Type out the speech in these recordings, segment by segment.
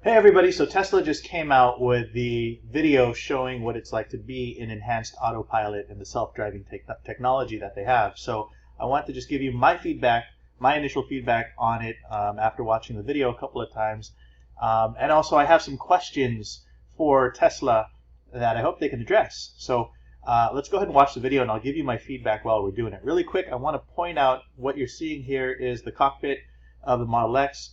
Hey everybody, so Tesla just came out with the video showing what it's like to be in enhanced autopilot and the self-driving technology that they have. So I want to just give you my feedback, my initial feedback on it after watching the video a couple of times. And also I have some questions for Tesla that I hope they can address. So let's go ahead and watch the video and I'll give you my feedback while we're doing it. Really quick, I want to point out what you're seeing here is the cockpit of the Model X.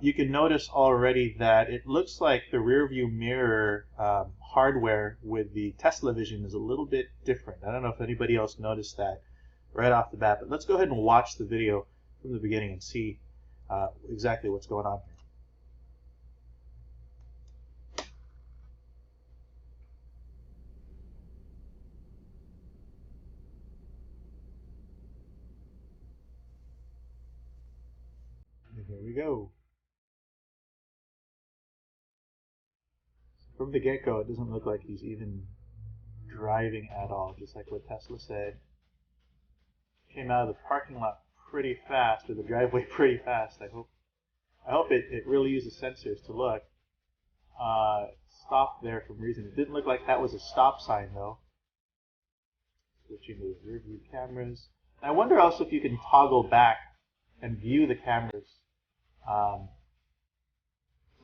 You can notice already that it looks like the rear view mirror hardware with the Tesla Vision is a little bit different. I don't know if anybody else noticed that right off the bat, but let's go ahead and watch the video from the beginning and see exactly what's going on here. And here we go. From the get-go, it doesn't look like he's even driving at all, just like what Tesla said. Came out of the parking lot pretty fast, or the driveway pretty fast. I hope it really uses sensors to look. Stopped there for some reason. It didn't look like that was a stop sign though. Switching to the rear view cameras. And I wonder also if you can toggle back and view the cameras.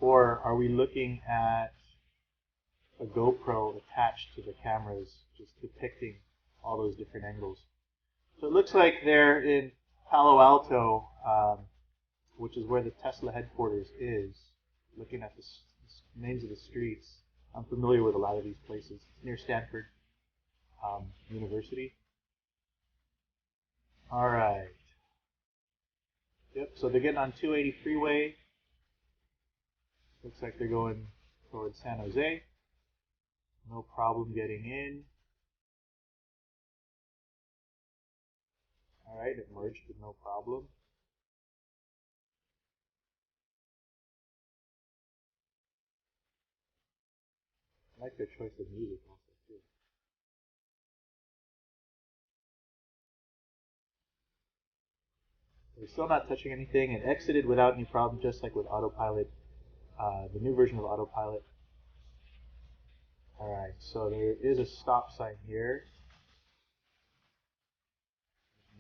Or are we looking at a GoPro attached to the cameras, just depicting all those different angles. So it looks like they're in Palo Alto, which is where the Tesla headquarters is. Looking at the names of the streets, I'm familiar with a lot of these places. It's near Stanford University. All right. Yep, so they're getting on 280 freeway. Looks like they're going towards San Jose. No problem getting in. All right, it merged with no problem. I like their choice of music also too. They're still not touching anything and exited without any problem, just like with Autopilot, the new version of Autopilot. Alright, so there is a stop sign here.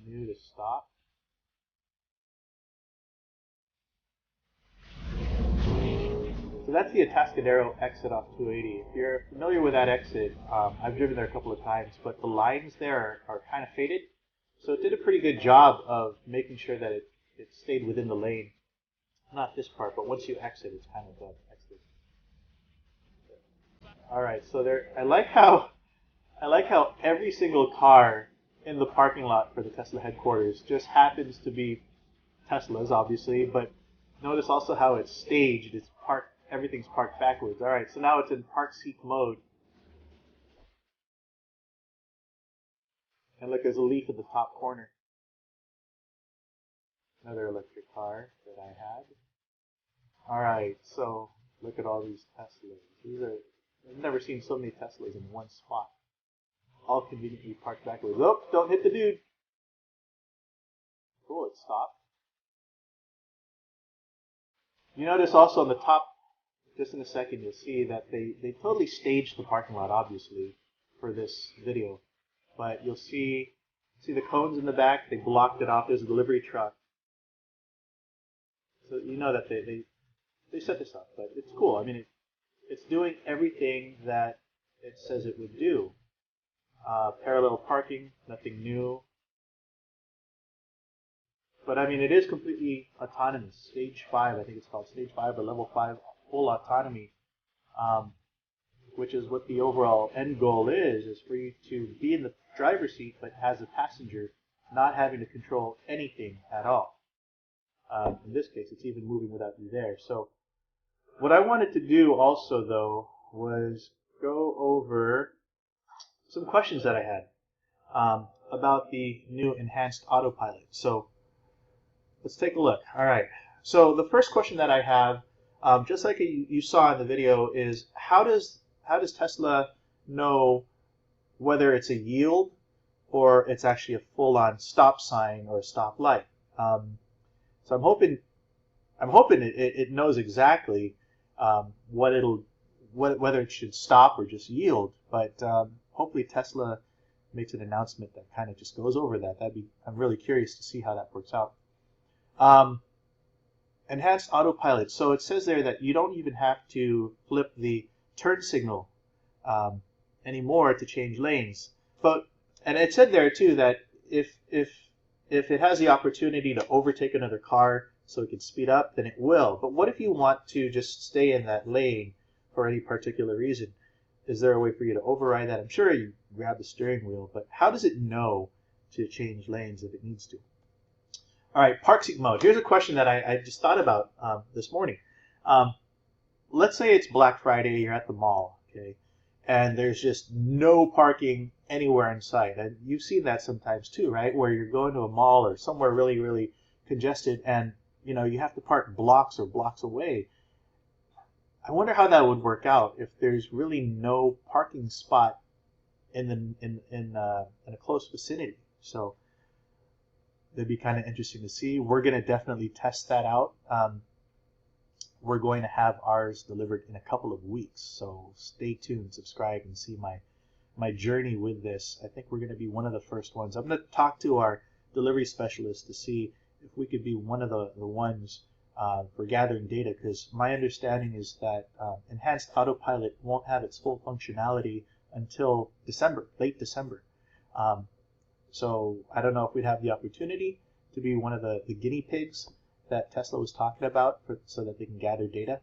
New to stop. So that's the Atascadero exit off 280. If you're familiar with that exit, I've driven there a couple of times, but the lines there are kind of faded. So it did a pretty good job of making sure that it stayed within the lane. Not this part, but once you exit, it's kind of exited. All right, so there. I like how every single car in the parking lot for the Tesla headquarters just happens to be Teslas, obviously. But notice also how it's staged. It's parked. Everything's parked backwards. All right, so now it's in park seat mode. And look, there's a leaf at the top corner. Another electric car that I had. All right, so look at all these Teslas. I've never seen so many Teslas in one spot. All conveniently parked backwards. Oh, don't hit the dude. Cool, it stopped. You notice also on the top, just in a second, you'll see that they totally staged the parking lot, obviously, for this video. But you'll see the cones in the back. They blocked it off. There's a delivery truck. So you know that they set this up, but it's cool. I mean, it's doing everything that it says it would do. Parallel parking, nothing new. But I mean, it is completely autonomous. Stage 5, I think it's called Stage 5 or Level 5 full autonomy, which is what the overall end goal is for you to be in the driver's seat, but as a passenger, not having to control anything at all. In this case, it's even moving without you there. So what I wanted to do also, though, was go over some questions that I had about the new Enhanced Autopilot. So let's take a look. All right. So the first question that I have, just like you saw in the video, is how does Tesla know whether it's a yield or it's actually a full-on stop sign or a stop light? So I'm hoping it knows exactly. whether it should stop or just yield. But hopefully Tesla makes an announcement that kind of just goes over that. I'm really curious to see how that works out. Enhanced autopilot. So it says there that you don't even have to flip the turn signal anymore to change lanes. And it said there too that if it has the opportunity to overtake another car so it can speed up, then it will. But what if you want to just stay in that lane for any particular reason? Is there a way for you to override that? I'm sure you grab the steering wheel, but how does it know to change lanes if it needs to? All right, park seat mode. Here's a question that I just thought about this morning. Let's say it's Black Friday, you're at the mall, okay, and there's just no parking anywhere in sight. And you've seen that sometimes too, right? Where you're going to a mall or somewhere really, really congested, and you have to park blocks or blocks away. I wonder how that would work out if there's really no parking spot in a close vicinity. So that'd be kind of interesting to see. We're going to definitely test that out. We're going to have ours delivered in a couple of weeks, so stay tuned, subscribe, and see my journey with this. I think we're going to be one of the first ones. I'm going to talk to our delivery specialist to see if we could be one of the ones for gathering data, because my understanding is that Enhanced Autopilot won't have its full functionality until December, late December. So I don't know if we'd have the opportunity to be one of the guinea pigs that Tesla was talking about so that they can gather data.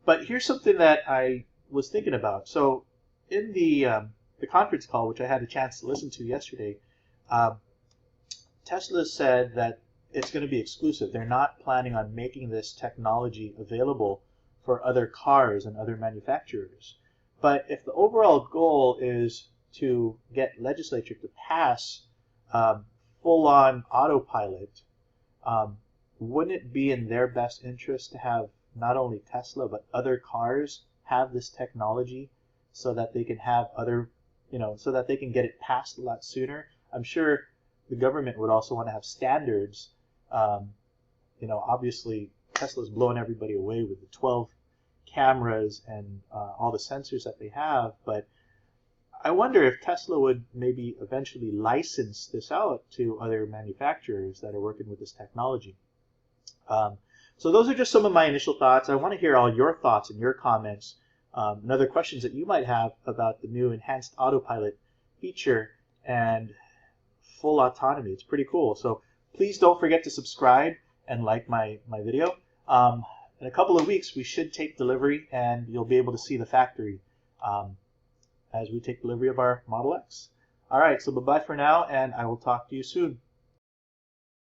But here's something that I was thinking about. So in the conference call, which I had a chance to listen to yesterday, Tesla said that it's going to be exclusive. They're not planning on making this technology available for other cars and other manufacturers. But if the overall goal is to get legislature to pass full-on autopilot, wouldn't it be in their best interest to have not only Tesla but other cars have this technology so that they can have so that they can get it passed a lot sooner? I'm sure the government would also want to have standards. Obviously Tesla's blowing everybody away with the 12 cameras and all the sensors that they have, but I wonder if Tesla would maybe eventually license this out to other manufacturers that are working with this technology. So those are just some of my initial thoughts. I want to hear all your thoughts and your comments and other questions that you might have about the new Enhanced Autopilot feature and full autonomy. It's pretty cool. So please don't forget to subscribe and like my video. In a couple of weeks, we should take delivery, and you'll be able to see the factory as we take delivery of our Model X. All right, so bye-bye for now, and I will talk to you soon.